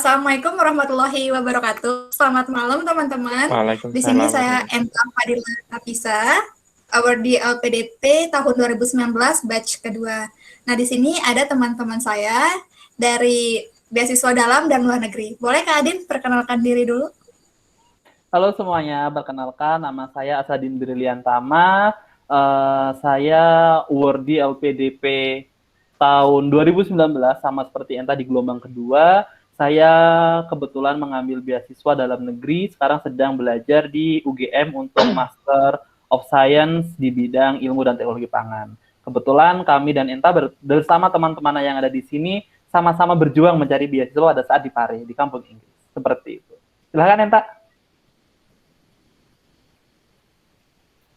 Assalamualaikum warahmatullahi wabarakatuh. Selamat malam teman-teman. Di sini Waalaikumsalam saya warahmatullahi Enta Fadila Nafisa, awardee LPDP tahun 2019 batch kedua. Nah, di sini ada teman-teman saya dari beasiswa dalam dan luar negeri. Boleh Kak Adin perkenalkan diri dulu? Halo semuanya, perkenalkan nama saya Asadin Briliantama. Saya awardee LPDP tahun 2019 sama seperti Enta di gelombang kedua. Saya kebetulan mengambil beasiswa dalam negeri, sekarang sedang belajar di UGM untuk Master of Science di bidang ilmu dan teknologi pangan. Kebetulan kami dan Enta bersama teman-teman yang ada di sini sama-sama berjuang mencari beasiswa pada saat di Pare, di kampung Inggris. Seperti itu. Silahkan Enta.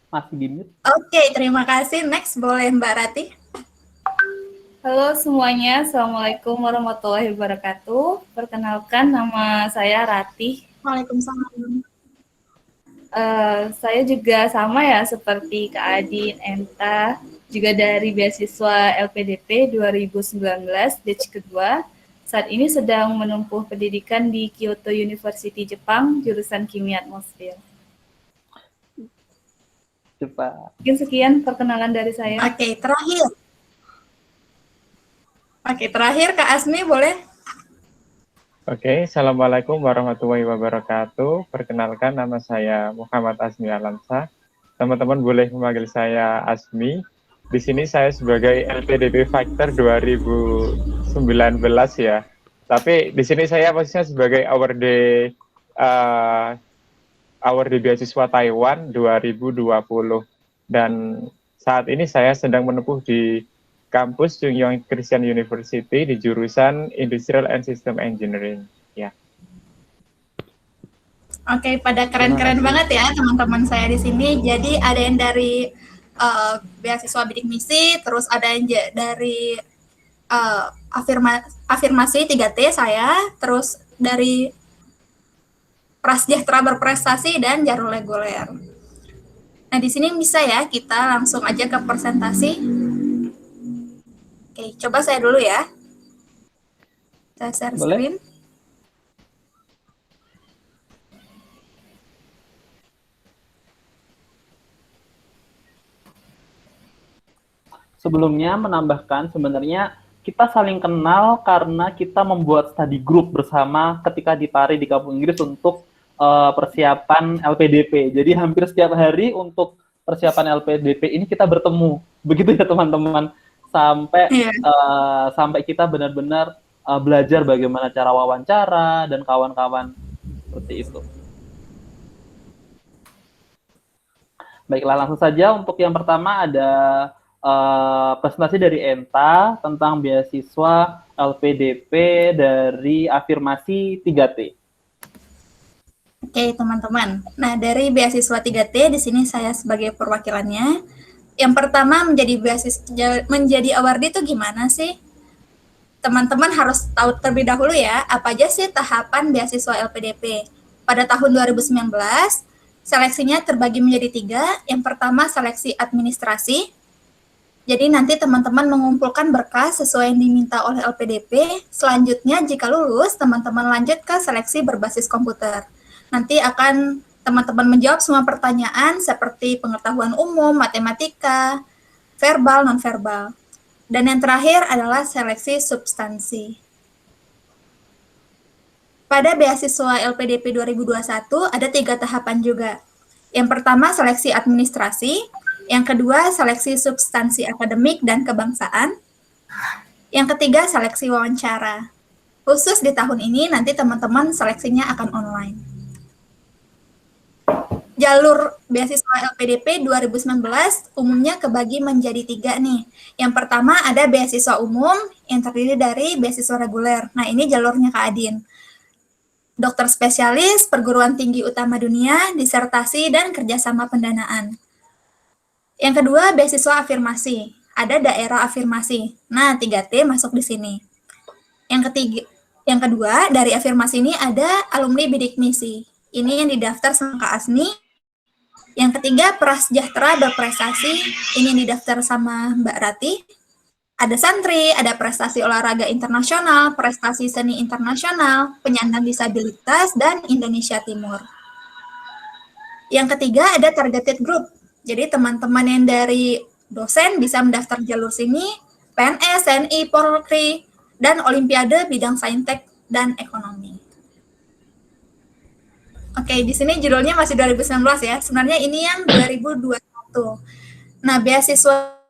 Masih di mute. Oke, terima kasih. Next, boleh Mbak Rati. Halo semuanya, Assalamualaikum warahmatullahi wabarakatuh. Perkenalkan, nama saya Ratih. Waalaikumsalam. Saya juga sama ya, seperti Kak Adin, Enta, juga dari beasiswa LPDP 2019, batch kedua. Saat ini sedang menempuh pendidikan di Kyoto University, Jepang, jurusan Kimia Atmosfer. Cepat. Mungkin sekian perkenalan dari saya. Oke, terakhir Kak Asmi boleh? Oke, Assalamualaikum warahmatullahi wabarakatuh. Perkenalkan, nama saya Muhammad Asmi Alamsa. Teman-teman boleh memanggil saya Asmi. Di sini saya sebagai LPDP Factor 2019 ya. Tapi di sini saya posisinya sebagai awardee beasiswa Taiwan 2020. Dan saat ini saya sedang menempuh di kampus Chungyong Christian University di jurusan Industrial and System Engineering. Ya. Oke, pada keren-keren banget ya teman-teman saya di sini. Jadi ada yang dari beasiswa bidik misi, terus ada yang dari afirmasi 3T saya, terus dari prasejahtera berprestasi dan jalur reguler. Nah, di sini bisa ya kita langsung aja ke presentasi. Oke, coba saya dulu ya. Saya share screen. Sebelumnya menambahkan sebenarnya kita saling kenal karena kita membuat study group bersama ketika di Pare di kampung Inggris untuk persiapan LPDP. Jadi hampir setiap hari untuk persiapan LPDP ini kita bertemu. Begitu ya teman-teman. Sampai kita benar-benar belajar bagaimana cara wawancara dan kawan-kawan seperti itu. Baiklah, langsung saja untuk yang pertama ada presentasi dari Enta tentang beasiswa LPDP dari afirmasi 3T. Oke, teman-teman. Nah, dari beasiswa 3T di sini saya sebagai perwakilannya. Yang pertama menjadi awardee itu gimana sih? Teman-teman harus tahu terlebih dahulu ya, apa aja sih tahapan beasiswa LPDP. Pada tahun 2019, seleksinya terbagi menjadi 3. Yang pertama seleksi administrasi. Jadi nanti teman-teman mengumpulkan berkas sesuai yang diminta oleh LPDP. Selanjutnya jika lulus, teman-teman lanjut ke seleksi berbasis komputer. Nanti akan teman-teman menjawab semua pertanyaan seperti pengetahuan umum, matematika, verbal, non-verbal. Dan yang terakhir adalah seleksi substansi. Pada beasiswa LPDP 2021 ada 3 tahapan juga. Yang pertama seleksi administrasi, yang kedua seleksi substansi akademik dan kebangsaan, yang ketiga seleksi wawancara. Khusus di tahun ini nanti teman-teman seleksinya akan online. Jalur beasiswa LPDP 2019 umumnya kebagi menjadi 3 nih. Yang pertama ada beasiswa umum yang terdiri dari beasiswa reguler. Nah, ini jalurnya Kak Adin. Dokter spesialis, perguruan tinggi utama dunia, disertasi, dan kerjasama pendanaan. Yang kedua, beasiswa afirmasi. Ada daerah afirmasi. Nah, 3T masuk di sini. Yang kedua, dari afirmasi ini ada alumni bidik misi. Ini yang didaftar sama Kak Asmi. Yang ketiga, prasejahtera berprestasi. Ini yang didaftar sama Mbak Rati. Ada santri, ada prestasi olahraga internasional, prestasi seni internasional, penyandang disabilitas, dan Indonesia Timur. Yang ketiga ada targeted group. Jadi teman-teman yang dari dosen bisa mendaftar jalur sini, PNS, TNI, Polri, dan Olimpiade bidang saintek dan ekonomi. Oke, di sini judulnya masih 2019 ya. Sebenarnya ini yang 2021. Nah, beasiswa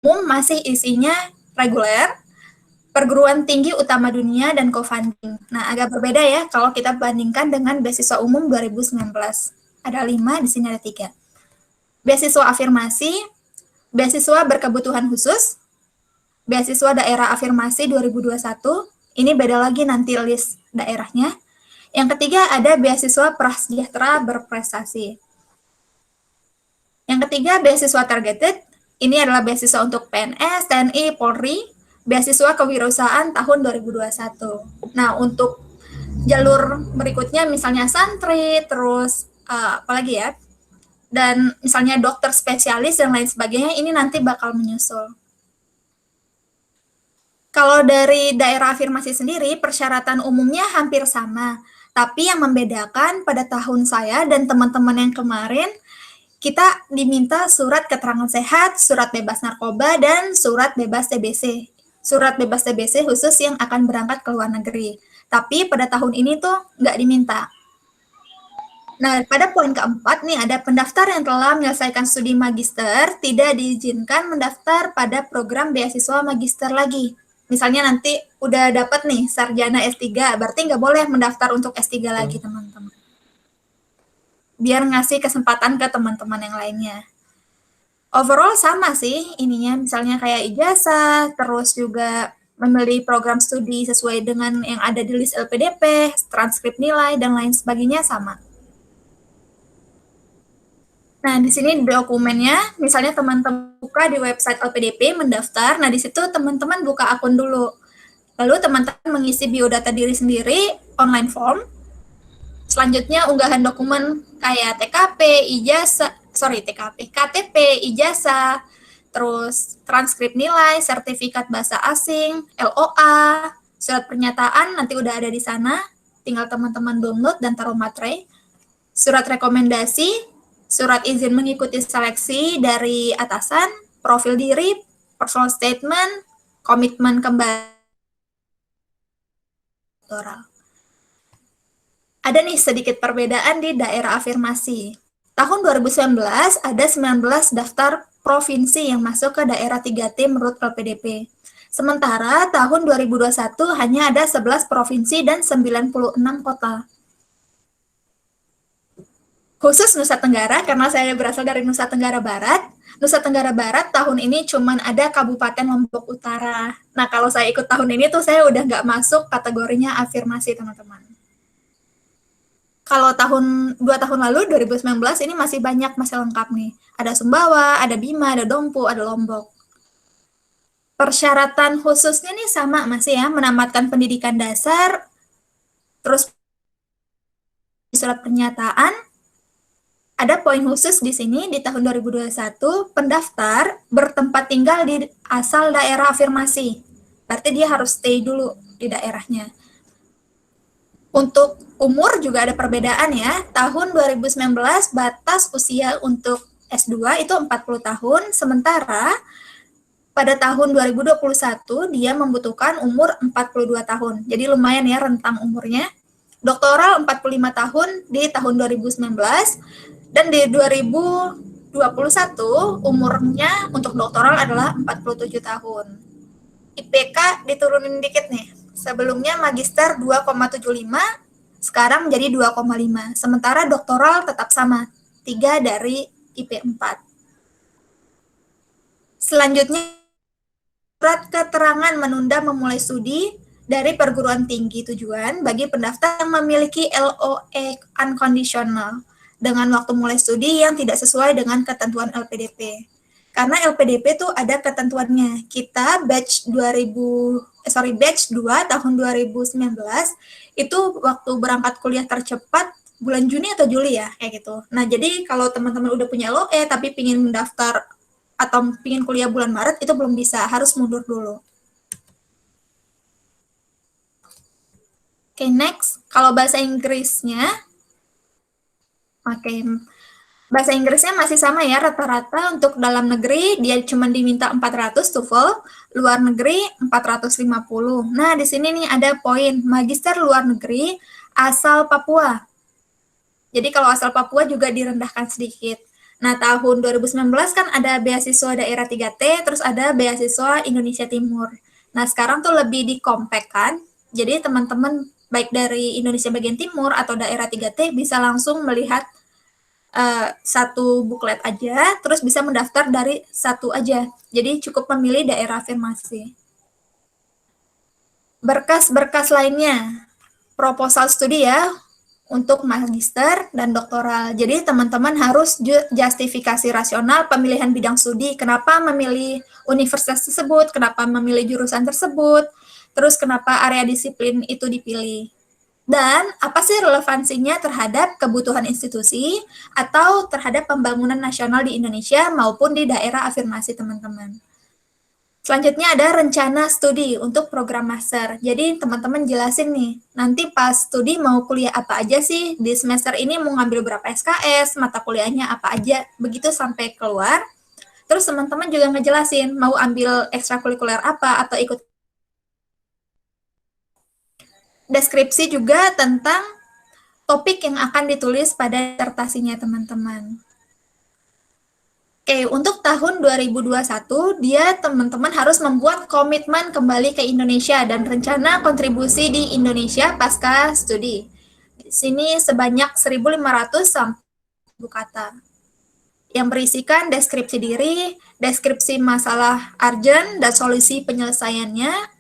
umum masih isinya reguler, perguruan tinggi utama dunia, dan co-funding. Nah, agak berbeda ya kalau kita bandingkan dengan beasiswa umum 2019. Ada 5, di sini ada 3. Beasiswa afirmasi, beasiswa berkebutuhan khusus, beasiswa daerah afirmasi 2021, ini beda lagi nanti list daerahnya. Yang ketiga ada beasiswa prasejahtera berprestasi. Yang ketiga beasiswa targeted, ini adalah beasiswa untuk PNS, TNI, Polri, beasiswa kewirausahaan tahun 2021. Nah, untuk jalur berikutnya misalnya santri, terus apalagi ya, dan misalnya dokter spesialis dan lain sebagainya, ini nanti bakal menyusul. Kalau dari daerah afirmasi sendiri, persyaratan umumnya hampir sama. Tapi yang membedakan pada tahun saya dan teman-teman yang kemarin, kita diminta surat keterangan sehat, surat bebas narkoba, dan surat bebas TBC. Surat bebas TBC khusus yang akan berangkat ke luar negeri. Tapi pada tahun ini tuh nggak diminta. Nah, pada poin keempat nih ada pendaftar yang telah menyelesaikan studi magister tidak diizinkan mendaftar pada program beasiswa magister lagi. Misalnya nanti udah dapat nih sarjana S3, berarti nggak boleh mendaftar untuk S3 lagi, teman-teman. Biar ngasih kesempatan ke teman-teman yang lainnya. Overall sama sih ininya, misalnya kayak ijazah, terus juga memilih program studi sesuai dengan yang ada di list LPDP, transkrip nilai, dan lain sebagainya sama. Nah, di sini di dokumennya, misalnya teman-teman buka di website LPDP, mendaftar, nah di situ teman-teman buka akun dulu. Lalu teman-teman mengisi biodata diri sendiri, online form. Selanjutnya unggahan dokumen kayak KTP, ijazah, terus transkrip nilai, sertifikat bahasa asing, LOA, surat pernyataan nanti udah ada di sana, tinggal teman-teman download dan taruh materai. Surat rekomendasi, surat izin mengikuti seleksi dari atasan, profil diri, personal statement, komitmen kembali. Ada nih sedikit perbedaan di daerah afirmasi. Tahun 2019 ada 19 daftar provinsi yang masuk ke daerah 3T menurut LPDP. Sementara tahun 2021 hanya ada 11 provinsi dan 96 kota. Khusus Nusa Tenggara, karena saya berasal dari Nusa Tenggara Barat, Nusa Tenggara Barat tahun ini cuma ada Kabupaten Lombok Utara. Nah, kalau saya ikut tahun ini tuh saya udah nggak masuk kategorinya afirmasi, teman-teman. Kalau 2 tahun lalu, 2019, ini masih banyak, masih lengkap nih. Ada Sumbawa, ada Bima, ada Dompu, ada Lombok. Persyaratan khususnya nih sama masih ya, menamatkan pendidikan dasar, terus surat pernyataan. Ada poin khusus di sini di tahun 2021, pendaftar bertempat tinggal di asal daerah afirmasi. Berarti dia harus stay dulu di daerahnya. Untuk umur juga ada perbedaan ya. Tahun 2019 batas usia untuk S2 itu 40 tahun, sementara pada tahun 2021 dia membutuhkan umur 42 tahun. Jadi lumayan ya rentang umurnya. Doktoral 45 tahun di tahun 2019, dan di 2021 umurnya untuk doktoral adalah 47 tahun. IPK diturunin dikit nih. Sebelumnya magister 2,75, sekarang menjadi 2,5. Sementara doktoral tetap sama, 3 dari IP 4. Selanjutnya, surat keterangan menunda memulai studi dari perguruan tinggi tujuan bagi pendaftar yang memiliki LOE unconditional dengan waktu mulai studi yang tidak sesuai dengan ketentuan LPDP. Karena LPDP tuh ada ketentuannya. Kita batch 2 tahun 2019 itu waktu berangkat kuliah tercepat bulan Juni atau Juli ya, kayak gitu. Nah, jadi kalau teman-teman udah punya LOE tapi pingin mendaftar atau pingin kuliah bulan Maret itu belum bisa, harus mundur dulu. Oke, next. Kalau bahasa Inggrisnya, oke, bahasa Inggrisnya masih sama ya, rata-rata untuk dalam negeri dia cuma diminta 400 TOEFL, luar negeri 450. Nah, di sini nih ada poin, magister luar negeri asal Papua. Jadi kalau asal Papua juga direndahkan sedikit. Nah, tahun 2019 kan ada beasiswa daerah 3T, terus ada beasiswa Indonesia Timur. Nah, sekarang tuh lebih dikompakkan, jadi teman-teman baik dari Indonesia bagian timur atau daerah 3T bisa langsung melihat satu buklet aja, terus bisa mendaftar dari satu aja. Jadi cukup memilih daerah afirmasi. Berkas-berkas lainnya, proposal studi ya, untuk magister dan doktoral. Jadi teman-teman harus justifikasi rasional pemilihan bidang studi, kenapa memilih universitas tersebut, kenapa memilih jurusan tersebut, terus kenapa area disiplin itu dipilih. Dan apa sih relevansinya terhadap kebutuhan institusi atau terhadap pembangunan nasional di Indonesia maupun di daerah afirmasi teman-teman. Selanjutnya ada rencana studi untuk program master. Jadi teman-teman jelasin nih, nanti pas studi mau kuliah apa aja sih, di semester ini mau ngambil berapa SKS, mata kuliahnya apa aja, begitu sampai keluar. Terus teman-teman juga ngejelasin mau ambil ekstrakurikuler apa atau ikut deskripsi juga tentang topik yang akan ditulis pada disertasinya teman-teman. Oke, untuk tahun 2021, dia teman-teman harus membuat komitmen kembali ke Indonesia dan rencana kontribusi di Indonesia pasca studi. Di sini sebanyak 1.500 sampai 1.000 kata. Yang berisikan deskripsi diri, deskripsi masalah urgent dan solusi penyelesaiannya,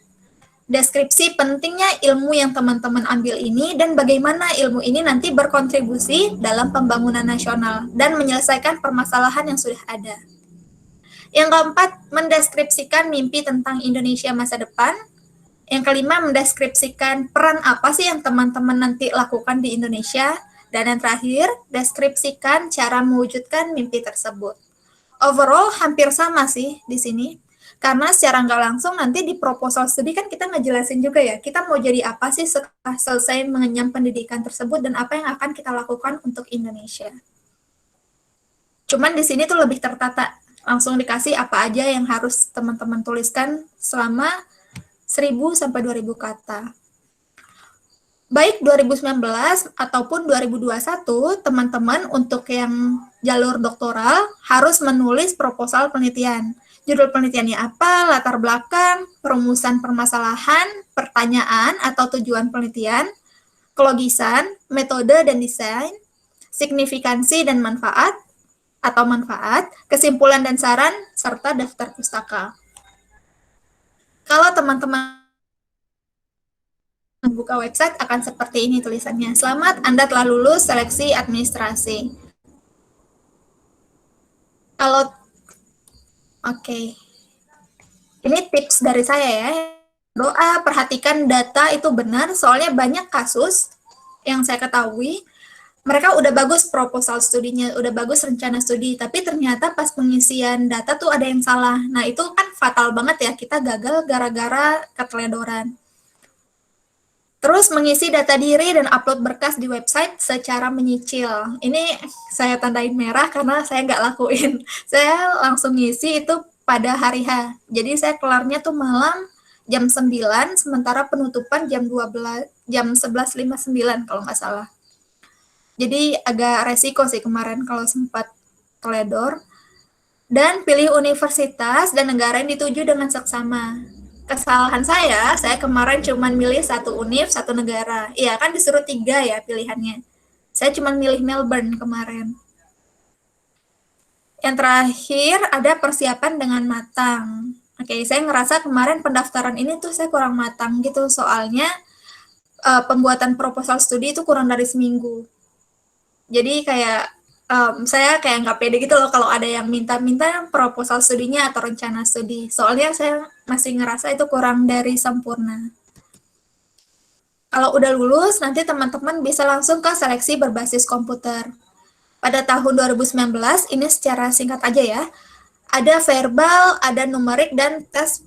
deskripsi pentingnya ilmu yang teman-teman ambil ini dan bagaimana ilmu ini nanti berkontribusi dalam pembangunan nasional dan menyelesaikan permasalahan yang sudah ada. Yang keempat, mendeskripsikan mimpi tentang Indonesia masa depan. Yang kelima, mendeskripsikan peran apa sih yang teman-teman nanti lakukan di Indonesia. Dan yang terakhir, deskripsikan cara mewujudkan mimpi tersebut. Overall, hampir sama sih di sini. Karena secara nggak langsung nanti di proposal studi kan kita ngejelasin juga ya, kita mau jadi apa sih setelah selesai mengenyam pendidikan tersebut dan apa yang akan kita lakukan untuk Indonesia. Cuman di sini tuh lebih tertata, langsung dikasih apa aja yang harus teman-teman tuliskan selama 1.000 sampai 2.000 kata. Baik 2019 ataupun 2021, teman-teman untuk yang jalur doktoral harus menulis proposal penelitian. Judul penelitiannya apa, latar belakang, perumusan permasalahan, pertanyaan atau tujuan penelitian, kelogisan, metode dan desain, signifikansi dan manfaat, atau manfaat, kesimpulan dan saran, serta daftar pustaka. Kalau teman-teman membuka website akan seperti ini tulisannya. Selamat, Anda telah lulus seleksi administrasi. Kalau Oke. Ini tips dari saya ya. Doa, perhatikan data itu benar, soalnya banyak kasus yang saya ketahui, mereka udah bagus proposal studinya, udah bagus rencana studi, tapi ternyata pas pengisian data tuh ada yang salah. Nah, itu kan fatal banget ya, kita gagal gara-gara keteledoran. Terus mengisi data diri dan upload berkas di website secara menyicil. Ini saya tandain merah karena saya nggak lakuin. Saya langsung ngisi itu pada hari H. Jadi saya kelarnya tuh malam jam 9, sementara penutupan jam 11.59 kalau nggak salah. Jadi agak resiko sih kemarin kalau sempat teledor. Dan pilih universitas dan negara yang dituju dengan seksama. Kesalahan saya kemarin cuma milih satu univ, satu negara. Iya kan disuruh 3 ya pilihannya. Saya cuma milih Melbourne kemarin. Yang terakhir ada persiapan dengan matang. Oke, saya ngerasa kemarin pendaftaran ini tuh saya kurang matang gitu. Soalnya pembuatan proposal studi itu kurang dari seminggu. Jadi kayak saya kayak nggak pede gitu loh kalau ada yang minta-minta proposal studinya atau rencana studi. Soalnya saya masih ngerasa itu kurang dari sempurna. Kalau udah lulus, nanti teman-teman bisa langsung ke seleksi berbasis komputer. Pada tahun 2019, ini secara singkat aja ya, Ada verbal, ada numerik, dan tes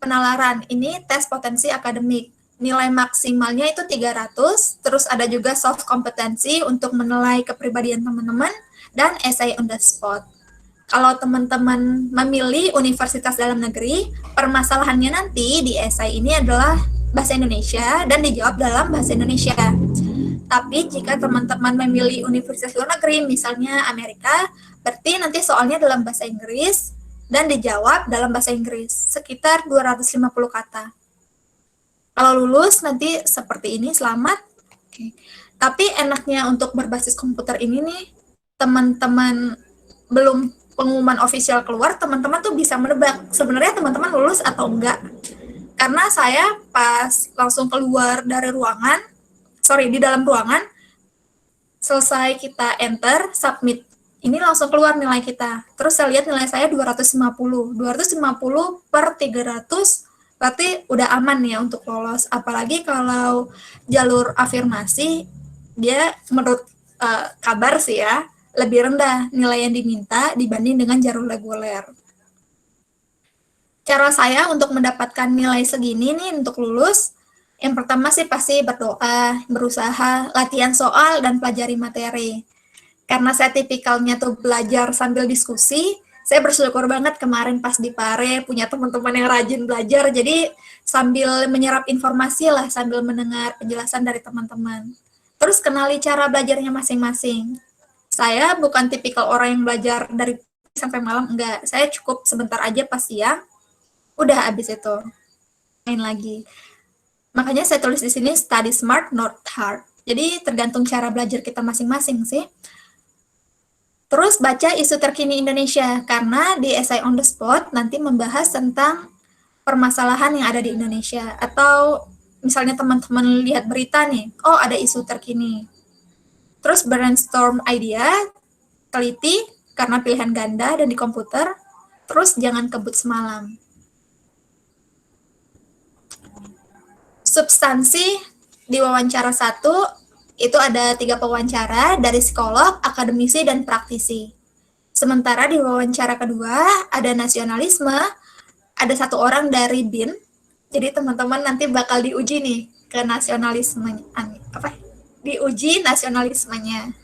penalaran. Ini tes potensi akademik. Nilai maksimalnya itu 300, terus ada juga soft kompetensi untuk menilai kepribadian teman-teman, dan essay on the spot. Kalau teman-teman memilih universitas dalam negeri, permasalahannya nanti di essay ini adalah bahasa Indonesia dan dijawab dalam bahasa Indonesia. Tapi jika teman-teman memilih universitas luar negeri, misalnya Amerika, berarti nanti soalnya dalam bahasa Inggris dan dijawab dalam bahasa Inggris, sekitar 250 kata. Kalau lulus nanti seperti ini, selamat. Oke. Tapi enaknya untuk berbasis komputer ini nih, teman-teman belum pengumuman official keluar, teman-teman tuh bisa menebak sebenarnya teman-teman lulus atau enggak. Karena saya pas langsung keluar dari ruangan, di dalam ruangan, selesai kita enter, submit, ini langsung keluar nilai kita. Terus saya lihat nilai saya 250 per 300, berarti udah aman ya untuk lolos. Apalagi kalau jalur afirmasi, dia menurut kabar sih ya, lebih rendah nilai yang diminta dibanding dengan jalur reguler. Cara saya untuk mendapatkan nilai segini nih untuk lulus, yang pertama sih pasti berdoa, berusaha, latihan soal, dan pelajari materi. Karena saya tipikalnya tuh belajar sambil diskusi, saya bersyukur banget kemarin pas di Pare punya teman-teman yang rajin belajar, jadi sambil menyerap informasi lah, sambil mendengar penjelasan dari teman-teman. Terus kenali cara belajarnya masing-masing. Saya bukan tipikal orang yang belajar dari sampai malam, enggak. Saya cukup sebentar aja pas siang, udah habis itu main lagi. Makanya saya tulis di sini study smart, not hard. Jadi tergantung cara belajar kita masing-masing sih. Terus baca isu terkini Indonesia, karena di essay on the spot nanti membahas tentang permasalahan yang ada di Indonesia. Atau misalnya teman-teman lihat berita nih, oh ada isu terkini. Terus brainstorm idea, teliti, karena pilihan ganda dan di komputer. Terus jangan kebut semalam. Substansi di wawancara 1 itu ada 3 pewawancara dari psikolog, akademisi, dan praktisi. Sementara di wawancara kedua ada nasionalisme, ada 1 orang dari BIN. Jadi teman-teman nanti bakal diuji nih ke nasionalismenya, diuji nasionalismenya.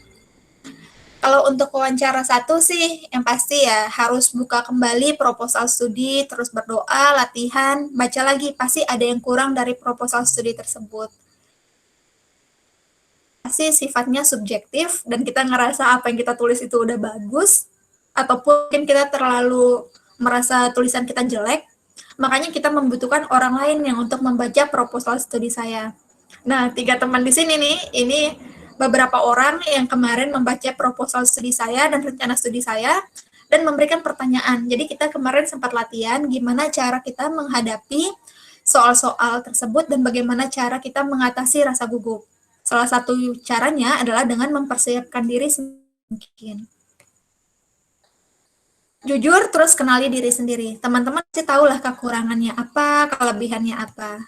Kalau untuk wawancara 1 sih, yang pasti ya harus buka kembali proposal studi, terus berdoa, latihan, baca lagi, pasti ada yang kurang dari proposal studi tersebut. Pasti sifatnya subjektif, dan kita ngerasa apa yang kita tulis itu udah bagus, ataupun mungkin kita terlalu merasa tulisan kita jelek, makanya kita membutuhkan orang lain yang untuk membaca proposal studi saya. Nah, 3 teman di sini nih, ini beberapa orang yang kemarin membaca proposal studi saya dan rencana studi saya, dan memberikan pertanyaan. Jadi kita kemarin sempat latihan gimana cara kita menghadapi soal-soal tersebut dan bagaimana cara kita mengatasi rasa gugup. Salah satu caranya adalah dengan mempersiapkan diri mungkin. Jujur, terus kenali diri sendiri. Teman-teman pasti tahulah kekurangannya apa, kelebihannya apa.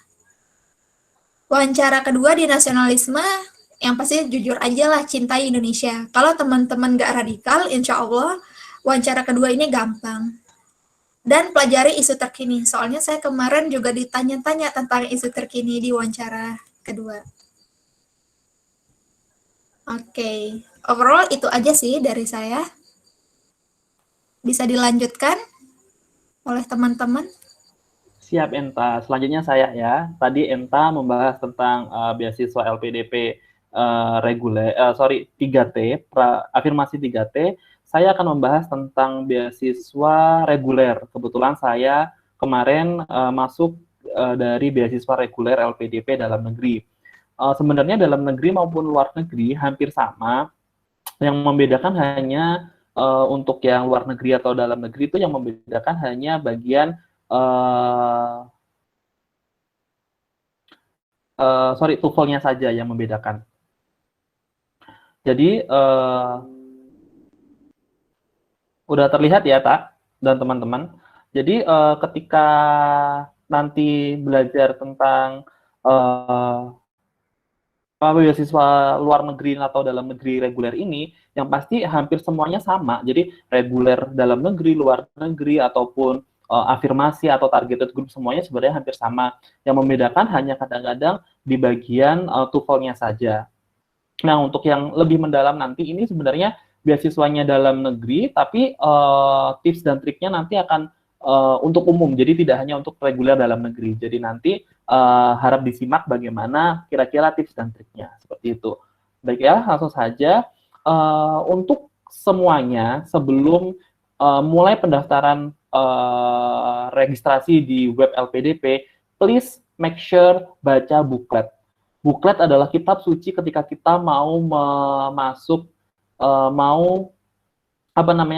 Wawancara kedua di nasionalisme, yang pasti jujur aja lah, cintai Indonesia. Kalau teman-teman gak radikal, insya Allah wawancara kedua ini gampang. Dan pelajari isu terkini. Soalnya saya kemarin juga ditanya-tanya tentang isu terkini di wawancara kedua. Oke, overall itu aja sih dari saya. Bisa dilanjutkan oleh teman-teman. Siap, Enta. Selanjutnya saya ya. Tadi Enta membahas tentang beasiswa LPDP reguler, 3T, afirmasi 3T. Saya akan membahas tentang beasiswa reguler. Kebetulan saya kemarin masuk dari beasiswa reguler LPDP dalam negeri. Sebenarnya dalam negeri maupun luar negeri hampir sama. Yang membedakan hanya untuk yang luar negeri atau dalam negeri itu yang membedakan hanya bagian TOEFL-nya saja yang membedakan. Jadi udah terlihat ya, Tak dan teman-teman. Jadi ketika nanti belajar tentang beasiswa luar negeri atau dalam negeri reguler ini, yang pasti hampir semuanya sama. Jadi reguler dalam negeri, luar negeri, ataupun afirmasi atau targeted group semuanya sebenarnya hampir sama. Yang membedakan hanya kadang-kadang di bagian TOEFL-nya saja. Nah, untuk yang lebih mendalam nanti ini sebenarnya beasiswanya dalam negeri, tapi tips dan triknya nanti akan untuk umum, jadi tidak hanya untuk reguler dalam negeri. Jadi nanti harap disimak bagaimana kira-kira tips dan triknya, seperti itu. Baik ya, langsung saja. Untuk semuanya, sebelum mulai pendaftaran registrasi di web LPDP, please make sure baca booklet. Booklet adalah kitab suci ketika kita mau masuk, mau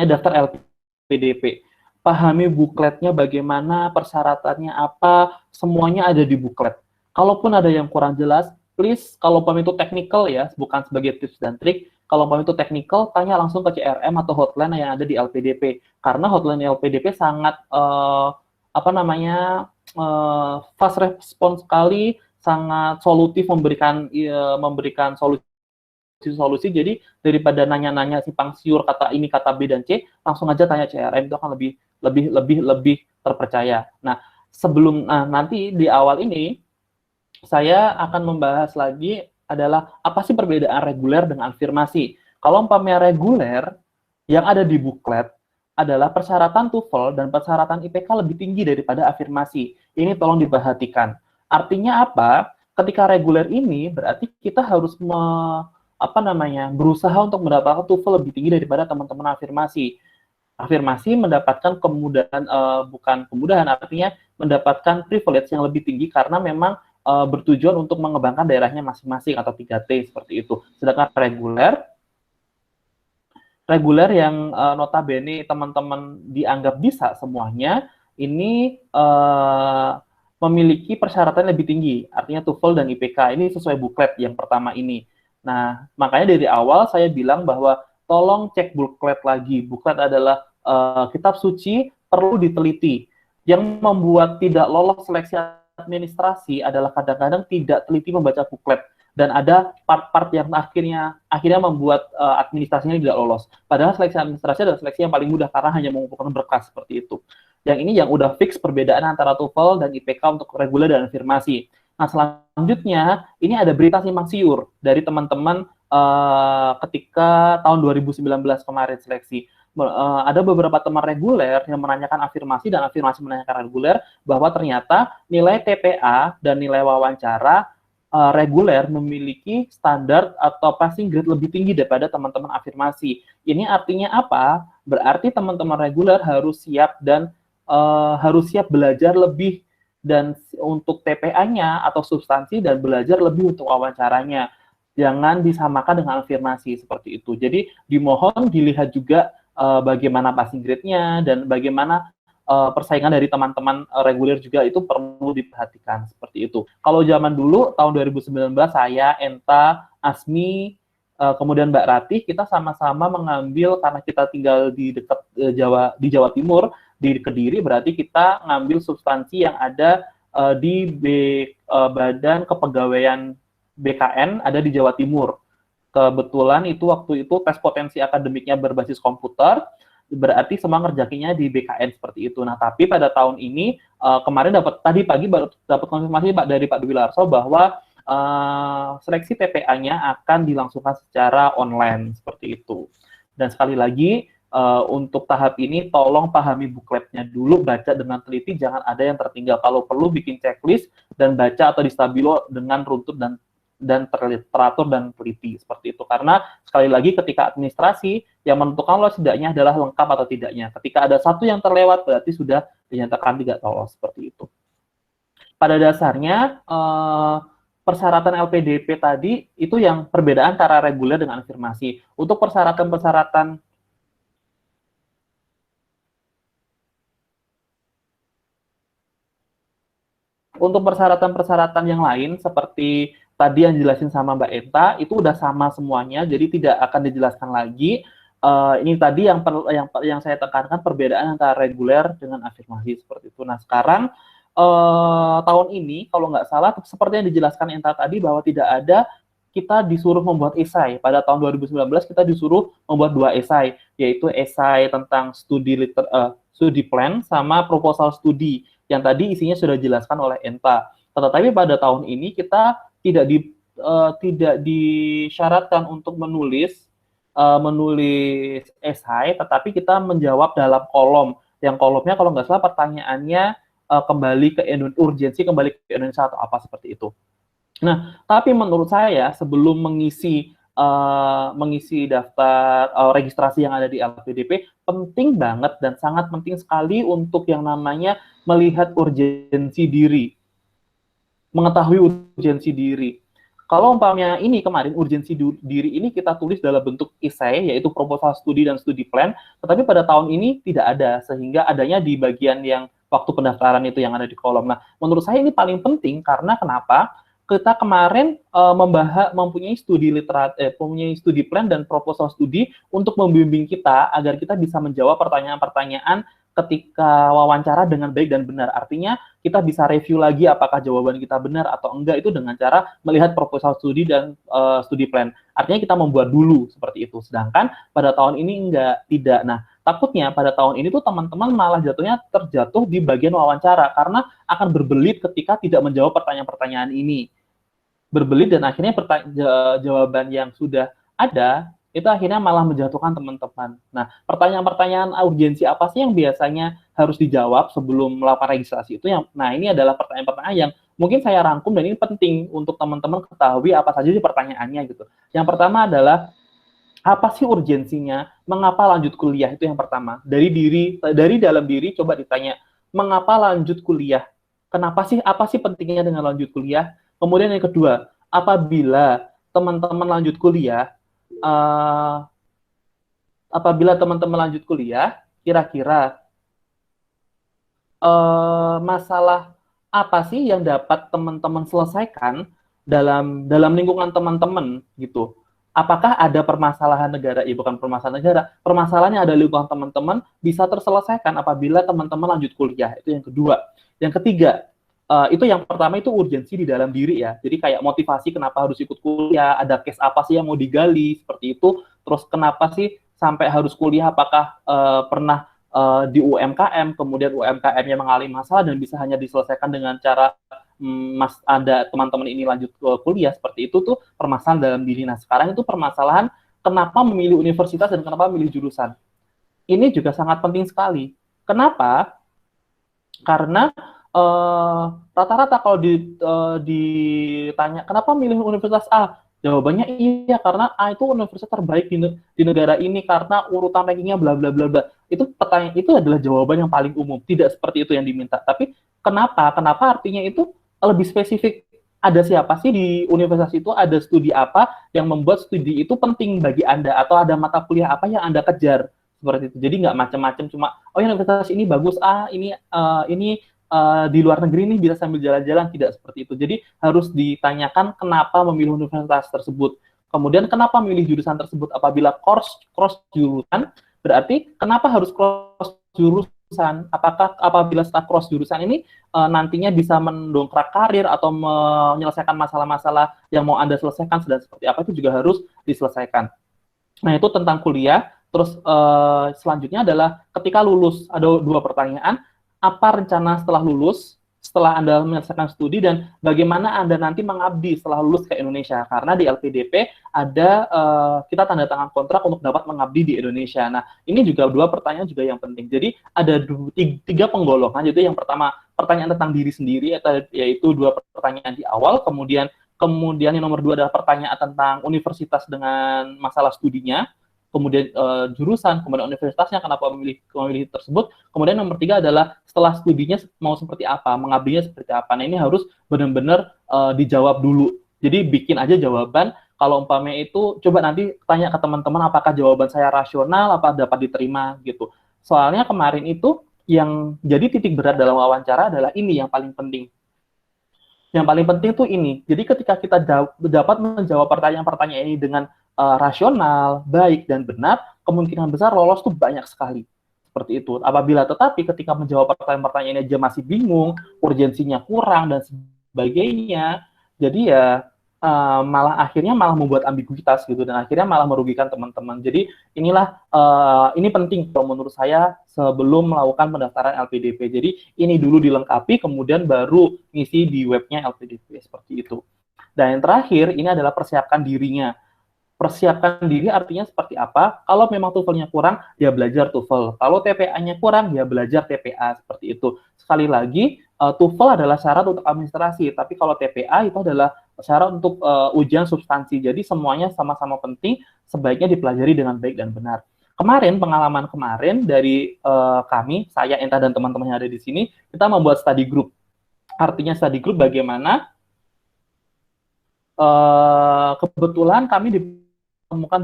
daftar LPDP. Pahami bookletnya bagaimana, persyaratannya apa, semuanya ada di booklet. Kalaupun ada yang kurang jelas, please, kalau itu technical ya, bukan sebagai tips dan trik, kalau itu technical, tanya langsung ke CRM atau hotline yang ada di LPDP. Karena hotline LPDP sangat, fast response sekali, sangat solutif, memberikan solusi. Jadi daripada nanya-nanya simpang siur kata ini kata B dan C, langsung aja tanya CRM, itu akan lebih terpercaya. Nah, nanti di awal ini saya akan membahas lagi adalah apa sih perbedaan reguler dengan afirmasi. Kalau umpamanya reguler yang ada di booklet adalah persyaratan TOEFL dan persyaratan IPK lebih tinggi daripada afirmasi. Ini tolong diperhatikan. Artinya apa? Ketika reguler ini berarti kita harus berusaha untuk mendapatkan TOEFL lebih tinggi daripada teman-teman afirmasi. Afirmasi mendapatkan kemudahan, bukan kemudahan, artinya mendapatkan privilege yang lebih tinggi karena memang bertujuan untuk mengembangkan daerahnya masing-masing atau 3T seperti itu. Sedangkan reguler yang notabene teman-teman dianggap bisa semuanya, ini memiliki persyaratan lebih tinggi, artinya TOEFL dan IPK. Ini sesuai booklet yang pertama ini. Nah, makanya dari awal saya bilang bahwa tolong cek booklet lagi. Booklet adalah kitab suci, perlu diteliti. Yang membuat tidak lolos seleksi administrasi adalah kadang-kadang tidak teliti membaca booklet. Dan ada part-part yang akhirnya membuat administrasinya tidak lolos. Padahal seleksi administrasi adalah seleksi yang paling mudah karena hanya mengumpulkan berkas seperti itu. Yang ini yang udah fix perbedaan antara TOEFL dan IPK untuk reguler dan afirmasi. Nah, selanjutnya ini ada berita simpang siur dari teman-teman ketika tahun 2019 kemarin seleksi. Ada beberapa teman reguler yang menanyakan afirmasi dan afirmasi menanyakan reguler bahwa ternyata nilai TPA dan nilai wawancara reguler memiliki standar atau passing grade lebih tinggi daripada teman-teman afirmasi. Ini artinya apa? Berarti teman-teman reguler harus siap dan harus siap belajar lebih dan untuk TPA-nya atau substansi dan belajar lebih untuk wawancaranya. Jangan disamakan dengan afirmasi seperti itu. Jadi dimohon dilihat juga bagaimana passing grade-nya dan bagaimana persaingan dari teman-teman reguler juga itu perlu diperhatikan seperti itu. Kalau zaman dulu tahun 2019 saya, Enta, Asmi, kemudian Mbak Ratih, kita sama-sama mengambil karena kita tinggal di dekat Jawa Timur, di Kediri, berarti kita ngambil substansi yang ada di Badan Kepegawaian BKN ada di Jawa Timur. Kebetulan itu waktu itu tes potensi akademiknya berbasis komputer, berarti semua ngerjakinnya di BKN seperti itu. Nah, tapi pada tahun ini kemarin tadi pagi baru dapat konfirmasi dari Pak Dwi Larso bahwa seleksi TPA-nya akan dilangsungkan secara online seperti itu. Dan sekali lagi untuk tahap ini tolong pahami bookletnya dulu, baca dengan teliti, jangan ada yang tertinggal. Kalau perlu bikin checklist dan baca atau di stabilo dengan runtut dan teratur dan teliti seperti itu. Karena sekali lagi ketika administrasi yang menentukan lolos tidaknya adalah lengkap atau tidaknya. Ketika ada satu yang terlewat berarti sudah dinyatakan tidak lolos seperti itu. Pada dasarnya persyaratan LPDP tadi itu yang perbedaan antara reguler dengan afirmasi. Untuk persyaratan-persyaratan yang lain seperti tadi yang dijelasin sama Mbak Enta itu udah sama semuanya, jadi tidak akan dijelaskan lagi. Ini tadi yang saya tekankan perbedaan antara reguler dengan afirmasi seperti itu. Nah, sekarang tahun ini kalau nggak salah seperti yang dijelaskan Enta tadi bahwa tidak ada kita disuruh membuat esai. Pada tahun 2019 kita disuruh membuat 2 esai, yaitu esai tentang studi plan sama proposal studi yang tadi isinya sudah dijelaskan oleh Enta. Tetapi pada tahun ini kita tidak disyaratkan untuk menulis esai, tetapi kita menjawab dalam kolom. Yang kolomnya kalau nggak salah pertanyaannya urgensi kembali ke Indonesia atau apa seperti itu. Nah, tapi menurut saya sebelum mengisi daftar registrasi yang ada di LPDP, penting banget dan sangat penting sekali untuk yang namanya melihat urgensi diri, mengetahui urgensi diri. Kalau umpamanya ini kemarin urgensi diri ini kita tulis dalam bentuk esai, yaitu proposal studi dan studi plan, tetapi pada tahun ini tidak ada, sehingga adanya di bagian yang waktu pendaftaran itu yang ada di kolom. Nah, menurut saya ini paling penting karena kenapa? Kita kemarin mempunyai studi plan dan proposal studi untuk membimbing kita agar kita bisa menjawab pertanyaan-pertanyaan ketika wawancara dengan baik dan benar. Artinya kita bisa review lagi apakah jawaban kita benar atau enggak itu dengan cara melihat proposal studi dan studi plan. Artinya kita membuat dulu seperti itu. Sedangkan pada tahun ini tidak. Nah, takutnya pada tahun ini tuh teman-teman malah terjatuh di bagian wawancara karena akan berbelit ketika tidak menjawab pertanyaan-pertanyaan ini. Berbelit dan akhirnya jawaban yang sudah ada itu akhirnya malah menjatuhkan teman-teman. Nah, pertanyaan-pertanyaan urgensi apa sih yang biasanya harus dijawab sebelum melakukan registrasi itu ini adalah pertanyaan-pertanyaan yang mungkin saya rangkum dan ini penting untuk teman-teman ketahui apa saja sih pertanyaannya gitu. Yang pertama adalah apa sih urgensinya? Mengapa lanjut kuliah? Itu yang pertama. Dari dalam diri coba ditanya, mengapa lanjut kuliah? Kenapa sih? Apa sih pentingnya dengan lanjut kuliah? Kemudian yang kedua, apabila teman-teman lanjut kuliah, kira-kira masalah apa sih yang dapat teman-teman selesaikan dalam lingkungan teman-teman gitu? Apakah ada permasalahan negara? Bukan permasalahan negara, permasalahannya ada lingkungan teman-teman bisa terselesaikan apabila teman-teman lanjut kuliah. Itu yang kedua. Yang ketiga, itu yang pertama itu urgensi di dalam diri ya. Jadi kayak motivasi kenapa harus ikut kuliah, ada case apa sih yang mau digali, seperti itu. Terus kenapa sih sampai harus kuliah, apakah pernah di UMKM, kemudian UMKM-nya mengalami masalah dan bisa hanya diselesaikan dengan cara ada teman-teman ini lanjut ke kuliah, seperti itu tuh permasalahan dalam diri. Nah, sekarang itu permasalahan kenapa memilih universitas dan kenapa memilih jurusan. Ini juga sangat penting sekali. Kenapa? Karena rata-rata kalau ditanya kenapa milih universitas A, jawabannya iya karena A itu universitas terbaik di negara ini karena urutan rankingnya bla bla bla bla. Itu pertanyaan itu adalah jawaban yang paling umum, tidak seperti itu yang diminta. Tapi kenapa artinya itu lebih spesifik. Ada siapa sih di universitas itu, ada studi apa yang membuat studi itu penting bagi Anda, atau ada mata kuliah apa yang Anda kejar, seperti itu. Jadi nggak macam-macam cuma universitas ini bagus, ini di luar negeri nih bisa sambil jalan-jalan, tidak seperti itu. Jadi harus ditanyakan kenapa memilih universitas tersebut. Kemudian kenapa memilih jurusan tersebut? Apabila cross jurusan, berarti kenapa harus cross jurusan? Apakah apabila setelah cross jurusan ini nantinya bisa mendongkrak karir atau menyelesaikan masalah-masalah yang mau Anda selesaikan, dan seperti apa itu juga harus diselesaikan. Nah, itu tentang kuliah. Terus selanjutnya adalah ketika lulus, ada 2 pertanyaan. Apa rencana setelah lulus, setelah Anda menyelesaikan studi, dan bagaimana Anda nanti mengabdi setelah lulus ke Indonesia? Karena di LPDP ada kita tanda tangan kontrak untuk dapat mengabdi di Indonesia. Nah, ini juga 2 pertanyaan juga yang penting. Jadi ada 3 penggolongan. Jadi yang pertama pertanyaan tentang diri sendiri, yaitu 2 pertanyaan di awal. Kemudian yang nomor 2 adalah pertanyaan tentang universitas dengan masalah studinya. Kemudian jurusan, kemudian universitasnya, kenapa memilih tersebut. Kemudian nomor 3 adalah setelah studinya mau seperti apa, mengabdinya seperti apa. Nah, ini harus benar-benar dijawab dulu. Jadi bikin aja jawaban. Kalau umpamanya itu, coba nanti tanya ke teman-teman apakah jawaban saya rasional, apa dapat diterima gitu. Soalnya kemarin itu yang jadi titik berat dalam wawancara adalah ini yang paling penting. Yang paling penting tuh ini. Jadi ketika kita dapat menjawab pertanyaan-pertanyaan ini dengan rasional, baik, dan benar, kemungkinan besar lolos tuh banyak sekali. Seperti itu. Apabila tetapi ketika menjawab pertanyaan-pertanyaan ini aja masih bingung, urgensinya kurang, dan sebagainya, jadi ya malah akhirnya malah membuat ambiguitas gitu, dan akhirnya malah merugikan teman-teman. Jadi inilah ini penting kalau menurut saya sebelum melakukan pendaftaran LPDP. Jadi ini dulu dilengkapi, kemudian baru ngisi di webnya LPDP seperti itu. Dan yang terakhir ini adalah persiapkan dirinya. Persiapkan diri artinya seperti apa? Kalau memang TOEFL-nya kurang, ya belajar TOEFL. Kalau TPA-nya kurang, ya belajar TPA seperti itu. Sekali lagi, TOEFL adalah syarat untuk administrasi, tapi kalau TPA itu adalah syarat untuk ujian substansi. Jadi semuanya sama-sama penting, sebaiknya dipelajari dengan baik dan benar. Kemarin, pengalaman kemarin dari kami, saya, Enta, dan teman-teman yang ada di sini, kita membuat study group. Artinya study group bagaimana kebetulan kami ditemukan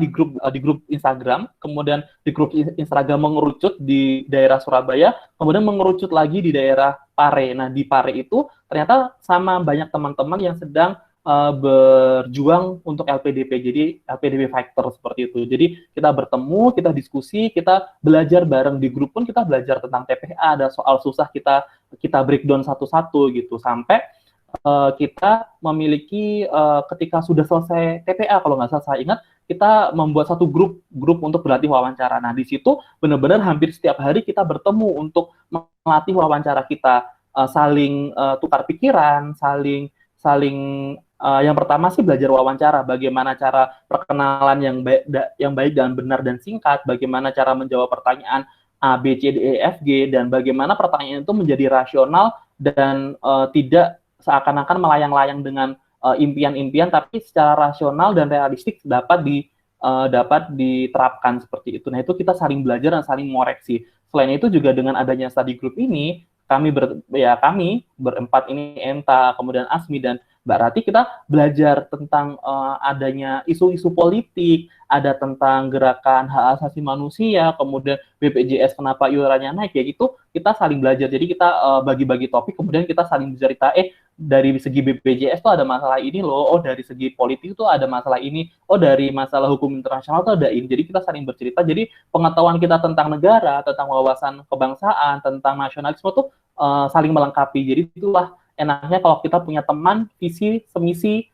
di grup Instagram, kemudian di grup Instagram mengerucut di daerah Surabaya, kemudian mengerucut lagi di daerah Pare. Nah, di Pare itu ternyata sama banyak teman-teman yang sedang berjuang untuk LPDP, jadi LPDP Fighter seperti itu. Jadi kita bertemu, kita diskusi, kita belajar bareng di grup pun kita belajar tentang TPA, ada soal susah kita breakdown satu-satu gitu, sampai kita memiliki ketika sudah selesai TPA, kalau nggak salah saya ingat, kita membuat satu grup untuk berlatih wawancara. Nah, di situ benar-benar hampir setiap hari kita bertemu untuk melatih wawancara kita, saling tukar pikiran, saling yang pertama sih belajar wawancara, bagaimana cara perkenalan yang baik dan benar dan singkat, bagaimana cara menjawab pertanyaan A, B, C, D, E, F, G, dan bagaimana pertanyaan itu menjadi rasional dan tidak seakan-akan melayang-layang dengan impian-impian, tapi secara rasional dan realistik dapat diterapkan seperti itu. Nah, itu kita saling belajar dan saling mengoreksi. Selain itu juga dengan adanya study group ini, kami berempat ini, Enta, kemudian Asmi dan Mbak Rati, kita belajar tentang adanya isu-isu politik, ada tentang gerakan hak asasi manusia, kemudian BPJS kenapa iurannya naik, ya gitu, kita saling belajar. Jadi kita bagi-bagi topik, kemudian kita saling bercerita, dari segi BPJS tuh ada masalah ini loh, oh dari segi politik tuh ada masalah ini, oh dari masalah hukum internasional tuh ada ini. Jadi kita saling bercerita, jadi pengetahuan kita tentang negara, tentang wawasan kebangsaan, tentang nasionalisme tuh saling melengkapi. Jadi itulah enaknya kalau kita punya teman visi semisi,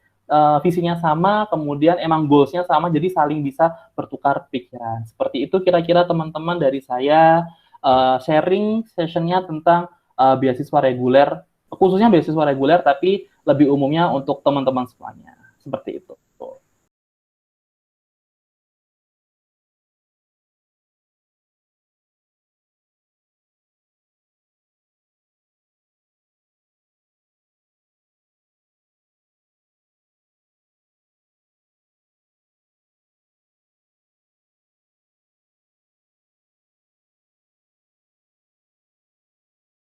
visinya sama, kemudian emang goals-nya sama, jadi saling bisa bertukar pikiran. Seperti itu kira-kira teman-teman dari saya sharing sessionnya tentang beasiswa reguler, khususnya beasiswa reguler, tapi lebih umumnya untuk teman-teman semuanya. Seperti itu.